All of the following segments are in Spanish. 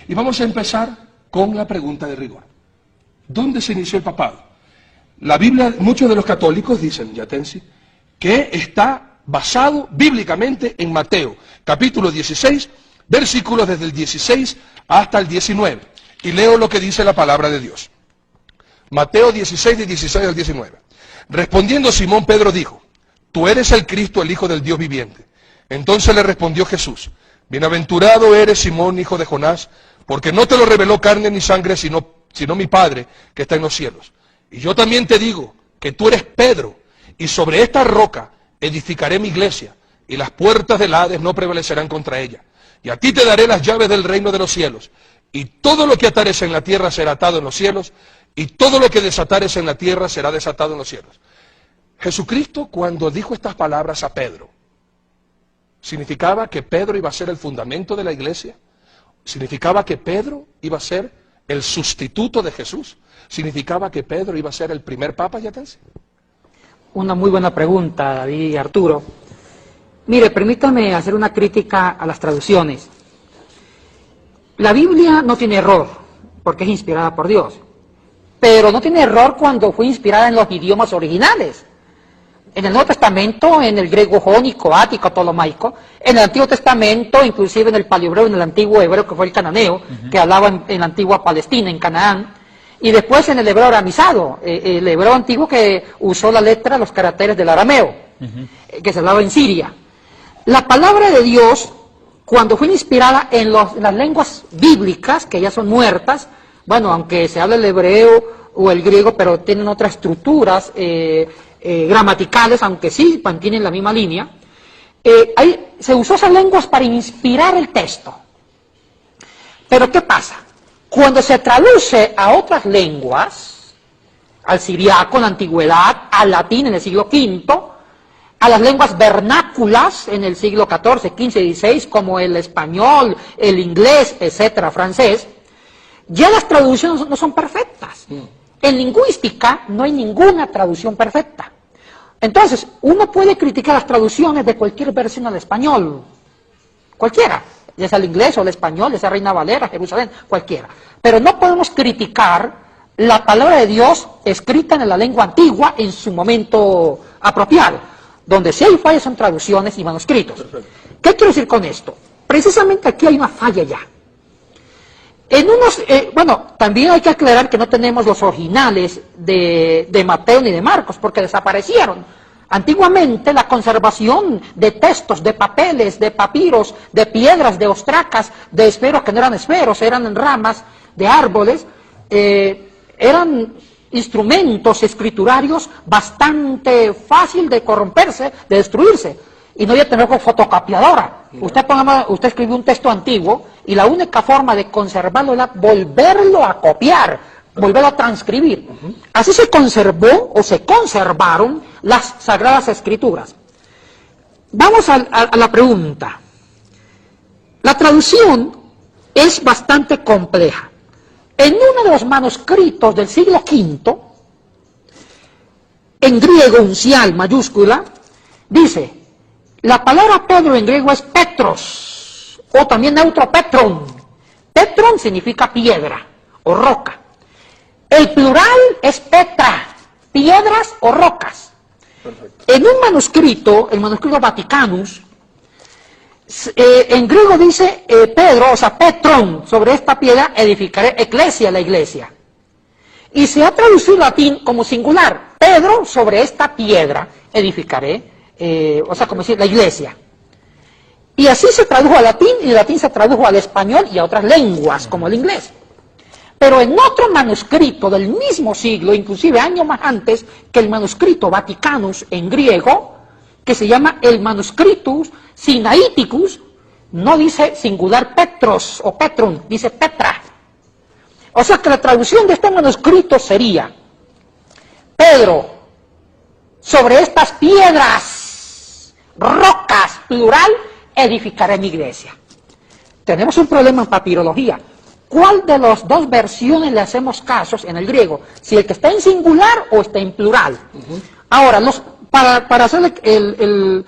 Y vamos a empezar con la pregunta de rigor. ¿Dónde se inició el papado? La Biblia, muchos de los católicos dicen, Yatensi, que está basado bíblicamente en Mateo, capítulo 16, versículos desde el 16 hasta el 19. Y leo lo que dice la palabra de Dios. Mateo 16, de 16 al 19. Respondiendo Simón, Pedro dijo, tú eres el Cristo, el Hijo del Dios viviente. Entonces le respondió Jesús, bienaventurado eres Simón, hijo de Jonás, porque no te lo reveló carne ni sangre, sino mi Padre que está en los cielos. Y yo también te digo que tú eres Pedro, y sobre esta roca edificaré mi iglesia, y las puertas del Hades no prevalecerán contra ella. Y a ti te daré las llaves del reino de los cielos, y todo lo que atares en la tierra será atado en los cielos, y todo lo que desatares en la tierra será desatado en los cielos. Jesucristo, cuando dijo estas palabras a Pedro, ¿significaba que Pedro iba a ser el fundamento de la iglesia? ¿Significaba que Pedro iba a ser el sustituto de Jesús? ¿Significaba que Pedro iba a ser el primer papa, Yatensi? Una muy buena pregunta, David y Arturo. Mire, permítame hacer una crítica a las traducciones. La Biblia no tiene error, porque es inspirada por Dios. Pero no tiene error cuando fue inspirada en los idiomas originales. En el Nuevo Testamento, en el griego jónico, ático, ptolomaico, en el Antiguo Testamento, inclusive en el paleohebreo, en el antiguo hebreo que fue el cananeo, que hablaba en la antigua Palestina, en Canaán, y después en el hebreo aramizado, el hebreo antiguo que usó la letra, los caracteres del arameo, que se hablaba en Siria. La palabra de Dios, cuando fue inspirada en las lenguas bíblicas, que ya son muertas, bueno, aunque se habla el hebreo o el griego, pero tienen otras estructuras gramaticales, aunque sí mantienen la misma línea, se usó esas lenguas para inspirar el texto. Pero ¿qué pasa? Cuando se traduce a otras lenguas, al siriaco en la antigüedad, al latín en el siglo V, a las lenguas vernáculas en el siglo XIV, XV y XVI, como el español, el inglés, etcétera, francés, ya las traducciones no son perfectas. En lingüística no hay ninguna traducción perfecta. Entonces, uno puede criticar las traducciones de cualquier versión al español, cualquiera, ya sea el inglés o el español, ya sea Reina Valera, Jerusalén, cualquiera. Pero no podemos criticar la palabra de Dios escrita en la lengua antigua en su momento apropiado. Donde sí hay fallas son traducciones y manuscritos. ¿Qué quiero decir con esto? Precisamente aquí hay una falla ya. Bueno, también hay que aclarar que no tenemos los originales de Mateo ni de Marcos, porque desaparecieron. Antiguamente la conservación de textos, de papeles, de papiros, de piedras, de ostracas, de esferos que no eran esferos, eran ramas de árboles, eran instrumentos escriturarios bastante fácil de corromperse, de destruirse. Y no había tener con fotocopiadora. Usted escribió un texto antiguo y la única forma de conservarlo era volverlo a copiar, volverlo a transcribir. Así se conservó o se conservaron las Sagradas Escrituras. Vamos a la pregunta. La traducción es bastante compleja. En uno de los manuscritos del siglo V, en griego, uncial, mayúscula, dice, la palabra Pedro en griego es Petros, o también neutro Petron. Petron significa piedra o roca. El plural es Petra, piedras o rocas. Perfecto. En un manuscrito, el manuscrito Vaticanus, en griego dice Pedro, o sea, Petron, sobre esta piedra edificaré eclesia, la iglesia. Y se ha traducido en latín como singular, Pedro, sobre esta piedra edificaré, o sea, como decir, la iglesia. Y así se tradujo al latín, y el latín se tradujo al español y a otras lenguas, como el inglés. Pero en otro manuscrito del mismo siglo, inclusive años más antes que el manuscrito Vaticanus en griego, que se llama el Manuscritus Sinaiticus, no dice singular Petros o Petron, dice Petra. O sea que la traducción de este manuscrito sería, Pedro, sobre estas piedras, rocas, plural, edificaré mi iglesia. Tenemos un problema en papirología. ¿Cuál de las dos versiones le hacemos casos en el griego? Si el que está en singular o está en plural. Ahora, para hacer el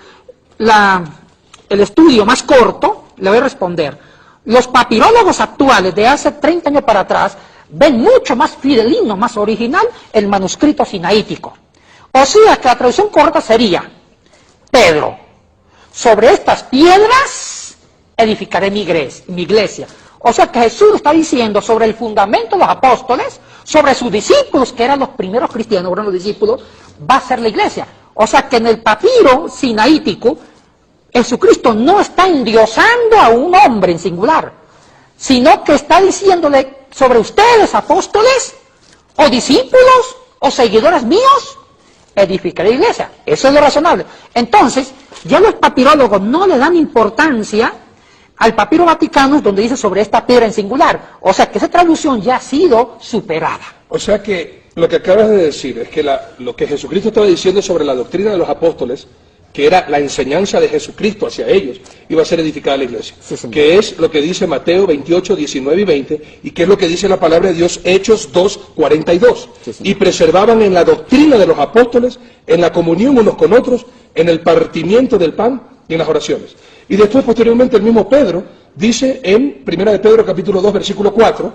estudio más corto, le voy a responder. Los papirólogos actuales de hace 30 años para atrás ven mucho más fidelino, más original el manuscrito sinaítico. O sea que la traducción correcta sería: Pedro, sobre estas piedras edificaré mi iglesia. O sea que Jesús está diciendo sobre el fundamento de los apóstoles, sobre sus discípulos, que eran los primeros cristianos, eran los discípulos, va a ser la iglesia. O sea que en el papiro sinaítico, Jesucristo no está endiosando a un hombre en singular, sino que está diciéndole sobre ustedes, apóstoles, o discípulos, o seguidores míos, edificaré la iglesia. Eso es lo razonable. Entonces, ya los papirólogos no le dan importancia al papiro vaticano, donde dice sobre esta piedra en singular. O sea que esa traducción ya ha sido superada. O sea que lo que acabas de decir es que lo que Jesucristo estaba diciendo sobre la doctrina de los apóstoles, que era la enseñanza de Jesucristo hacia ellos, iba a ser edificada la iglesia. Sí, señor. Que es lo que dice Mateo 28, 19 y 20, y que es lo que dice la palabra de Dios, Hechos 2, 42. Sí, señor. Y perseveraban en la doctrina de los apóstoles, en la comunión unos con otros, en el partimiento del pan y en las oraciones. Y después, posteriormente, el mismo Pedro dice en 1 de Pedro capítulo 2, versículo 4,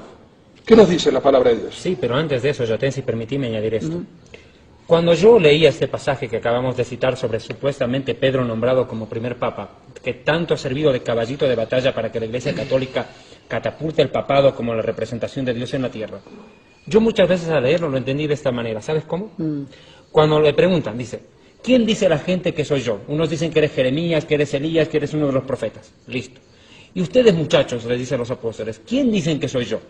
¿qué nos dice la palabra de Dios? Sí, pero antes de eso, Yatensi, permitime añadir esto. Cuando yo leía este pasaje que acabamos de citar sobre supuestamente Pedro nombrado como primer papa, que tanto ha servido de caballito de batalla para que la Iglesia Católica catapulte el papado como la representación de Dios en la tierra, yo muchas veces al leerlo lo entendí de esta manera. ¿Sabes cómo? Cuando le preguntan, dice: ¿quién dice la gente que soy yo? Unos dicen que eres Jeremías, que eres Elías, que eres uno de los profetas. Listo. Y ustedes, muchachos, les dicen los apóstoles, ¿quién dicen que soy yo?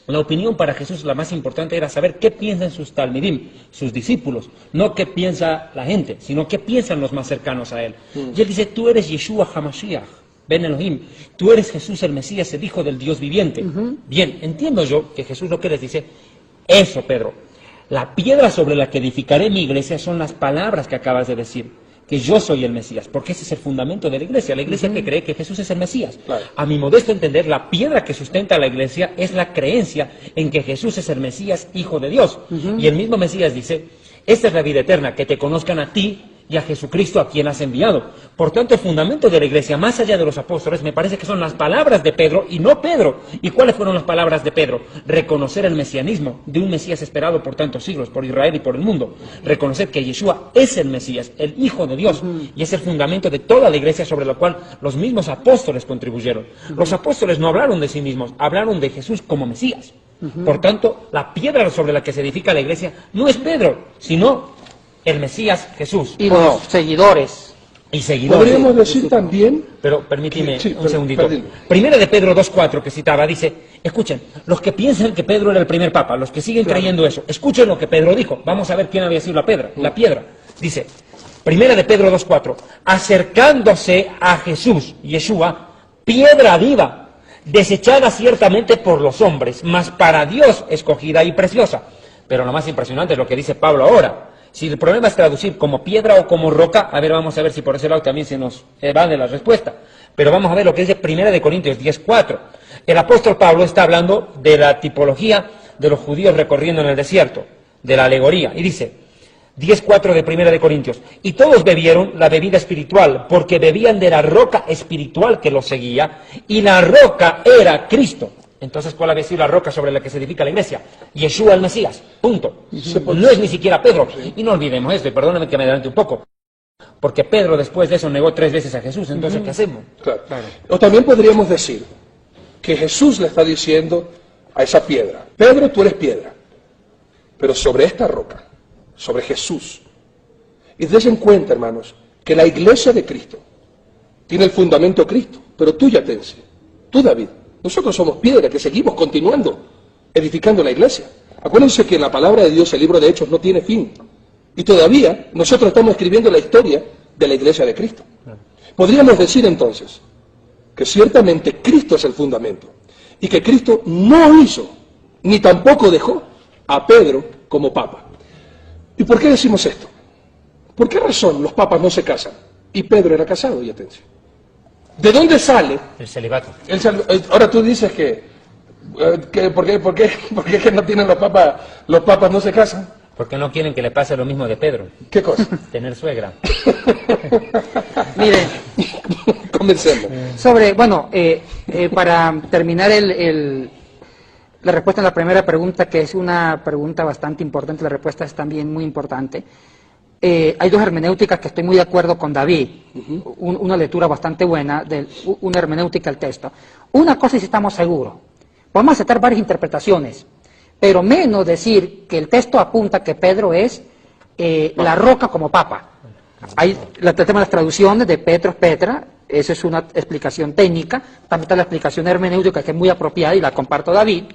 La opinión para Jesús, la más importante, era saber qué piensan sus talmidim, sus discípulos, no qué piensa la gente, sino qué piensan los más cercanos a él. Y él dice: tú eres Yeshua HaMashiach, Ben Elohim, tú eres Jesús el Mesías, el Hijo del Dios viviente. Bien, entiendo yo que Jesús lo que les dice, eso, Pedro, la piedra sobre la que edificaré mi iglesia son las palabras que acabas de decir, que yo soy el Mesías, porque ese es el fundamento de la iglesia que cree que Jesús es el Mesías. Claro. A mi modesto entender, la piedra que sustenta a la iglesia es la creencia en que Jesús es el Mesías, Hijo de Dios. Y el mismo Mesías dice: esta es la vida eterna, que te conozcan a ti y a Jesucristo a quien has enviado. Por tanto, el fundamento de la iglesia, más allá de los apóstoles, me parece que son las palabras de Pedro y no Pedro. ¿Y cuáles fueron las palabras de Pedro? Reconocer el mesianismo de un Mesías esperado por tantos siglos, por Israel y por el mundo. Reconocer que Yeshua es el Mesías, el Hijo de Dios, y es el fundamento de toda la iglesia sobre la cual los mismos apóstoles contribuyeron. Los apóstoles no hablaron de sí mismos, hablaron de Jesús como Mesías. Por tanto, la piedra sobre la que se edifica la iglesia no es Pedro, sino el Mesías Jesús. Y los seguidores. Y seguidores. Podríamos decir también, Pero permíteme Sí, un segundito. perdón. Primera de Pedro 2.4 que citaba, dice: escuchen, los que piensan que Pedro era el primer papa, los que siguen creyendo eso, escuchen lo que Pedro dijo. Vamos a ver quién había sido la piedra. Dice, Primera de Pedro 2.4, acercándose a Jesús, Yeshua, piedra viva, desechada ciertamente por los hombres, mas para Dios escogida y preciosa. Pero lo más impresionante es lo que dice Pablo ahora. Si el problema es traducir como piedra o como roca, a ver, vamos a ver si por ese lado también se nos evade la respuesta. Pero vamos a ver lo que dice 1 Corintios 10.4. El apóstol Pablo está hablando de la tipología de los judíos recorriendo en el desierto, de la alegoría. Y dice, 10.4 de 1 Corintios, y todos bebieron la bebida espiritual, porque bebían de la roca espiritual que los seguía, y la roca era Cristo. Entonces, ¿cuál había sido la roca sobre la que se edifica la iglesia? Yeshua el Mesías, punto. No es ni siquiera Pedro. Y no olvidemos esto, y perdóname que me adelante un poco, porque Pedro después de eso negó 3 veces a Jesús. Entonces, ¿qué hacemos? claro. O también podríamos decir que Jesús le está diciendo a esa piedra: Pedro, tú eres piedra, pero sobre esta roca, sobre Jesús. Y dense en cuenta, hermanos, que la iglesia de Cristo tiene el fundamento Cristo, pero tú, Yatense, tú, David, nosotros somos piedra que seguimos continuando edificando la iglesia. Acuérdense que en la palabra de Dios el libro de Hechos no tiene fin. Y todavía nosotros estamos escribiendo la historia de la iglesia de Cristo. Podríamos decir entonces que ciertamente Cristo es el fundamento y que Cristo no hizo ni tampoco dejó a Pedro como papa. ¿Y por qué decimos esto? ¿Por qué razón los papas no se casan? Y Pedro era casado, y atención. ¿De dónde sale? El celibato. Ahora tú dices ¿por qué que no tienen los papas no se casan? Porque no quieren que le pase lo mismo de Pedro, ¿Qué cosa? tener suegra. Mire, Convencerlo. sobre, bueno, para terminar la respuesta a la primera pregunta, que es una pregunta bastante importante, la respuesta es también muy importante. Hay dos hermenéuticas que estoy muy de acuerdo con David, una lectura bastante buena, una hermenéutica del texto. Una cosa sí estamos seguros, podemos aceptar varias interpretaciones, pero menos decir que el texto apunta que Pedro es la roca como papa. Hay el tema de las traducciones de Petros, Petra, esa es una explicación técnica, también está la explicación hermenéutica que es muy apropiada y la comparto David,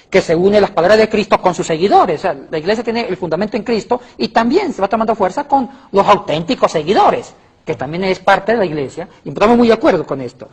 que se une las palabras de Cristo con sus seguidores. O sea, la iglesia tiene el fundamento en Cristo y también se va tomando fuerza con los auténticos seguidores, que también es parte de la iglesia, y estamos muy de acuerdo con esto.